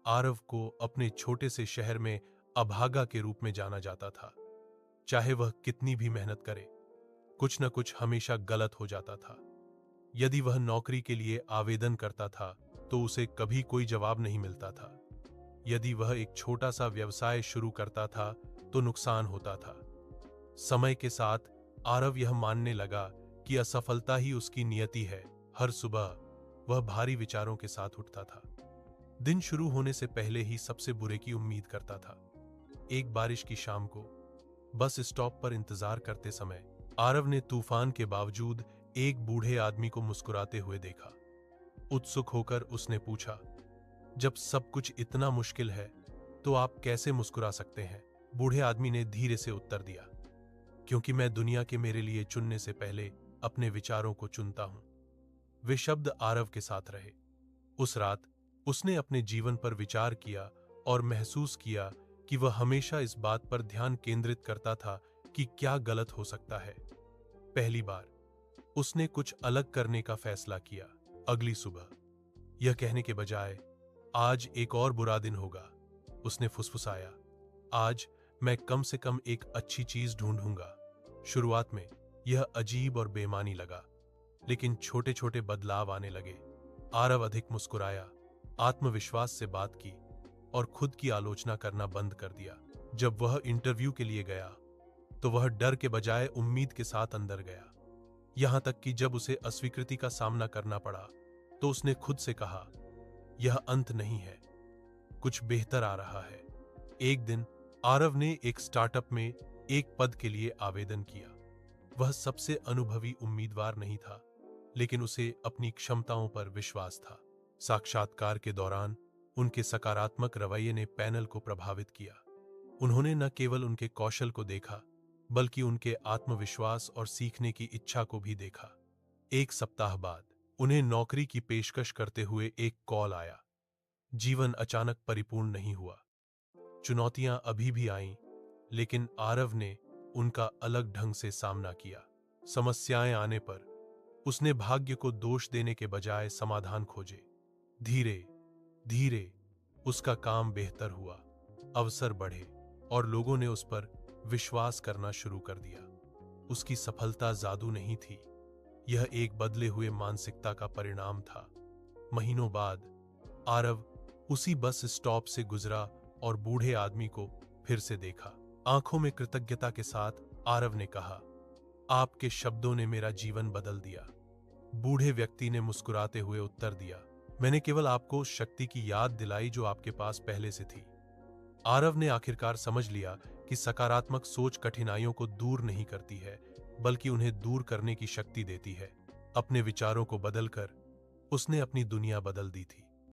आरव को अपने छोटे से शहर में अभागा के रूप में जाना जाता था। चाहे वह कितनी भी मेहनत करे, कुछ न कुछ हमेशा गलत हो जाता था। यदि वह नौकरी के लिए आवेदन करता था तो उसे कभी कोई जवाब नहीं मिलता था। यदि वह एक छोटा सा व्यवसाय शुरू करता था तो नुकसान होता था। समय के साथ आरव यह मानने लगा कि असफलता ही उसकी नियति है। हर सुबह वह भारी विचारों के साथ उठता था। दिन शुरू होने से पहले ही सबसे बुरे की उम्मीद करता था। एक बारिश की शाम को बस स्टॉप पर इंतजार करते समय आरव ने तूफान के बावजूद एक बूढ़े आदमी को मुस्कुराते हुए देखा। उत्सुक होकर उसने पूछा, जब सब कुछ इतना मुश्किल है तो आप कैसे मुस्कुरा सकते हैं? बूढ़े आदमी ने धीरे से उत्तर दिया, क्योंकि मैं दुनिया के मेरे लिए चुनने से पहले अपने विचारों को चुनता हूं। वे शब्द आरव के साथ रहे। उस रात उसने अपने जीवन पर विचार किया और महसूस किया कि वह हमेशा इस बात पर ध्यान केंद्रित करता था कि क्या गलत हो सकता है। पहली बार उसने कुछ अलग करने का फैसला किया। अगली सुबह यह कहने के बजाय, आज एक और बुरा दिन होगा, उसने फुसफुसाया। आज मैं कम से कम एक अच्छी चीज ढूंढूंगा। शुरुआत में यह अजीब और बेमानी लगा, लेकिन छोटे छोटे बदलाव आने लगे। आरव अधिक मुस्कुराया, आत्मविश्वास से बात की और खुद की आलोचना करना बंद कर दिया। जब वह इंटरव्यू के लिए गया तो वह डर के बजाय उम्मीद के साथ अंदर गया। यहां तक कि जब उसे अस्वीकृति का सामना करना पड़ा तो उसने खुद से कहा, यह अंत नहीं है, कुछ बेहतर आ रहा है। एक दिन आरव ने एक स्टार्टअप में एक पद के लिए आवेदन किया। वह सबसे अनुभवी उम्मीदवार नहीं था, लेकिन उसे अपनी क्षमताओं पर विश्वास था। साक्षात्कार के दौरान उनके सकारात्मक रवैये ने पैनल को प्रभावित किया। उन्होंने न केवल उनके कौशल को देखा, बल्कि उनके आत्मविश्वास और सीखने की इच्छा को भी देखा। एक सप्ताह बाद उन्हें नौकरी की पेशकश करते हुए एक कॉल आया। जीवन अचानक परिपूर्ण नहीं हुआ। चुनौतियां अभी भी आईं, लेकिन आरव ने उनका अलग ढंग से सामना किया। समस्याएं आने पर उसने भाग्य को दोष देने के बजाय समाधान खोजे। धीरे धीरे उसका काम बेहतर हुआ, अवसर बढ़े और लोगों ने उस पर विश्वास करना शुरू कर दिया। उसकी सफलता जादू नहीं थी, यह एक बदले हुए मानसिकता का परिणाम था। महीनों बाद आरव उसी बस स्टॉप से गुजरा और बूढ़े आदमी को फिर से देखा। आंखों में कृतज्ञता के साथ आरव ने कहा, आपके शब्दों ने मेरा जीवन बदल दिया। बूढ़े व्यक्ति ने मुस्कुराते हुए उत्तर दिया, मैंने केवल आपको शक्ति की याद दिलाई जो आपके पास पहले से थी। आरव ने आखिरकार समझ लिया कि सकारात्मक सोच कठिनाइयों को दूर नहीं करती है, बल्कि उन्हें दूर करने की शक्ति देती है। अपने विचारों को बदलकर उसने अपनी दुनिया बदल दी थी।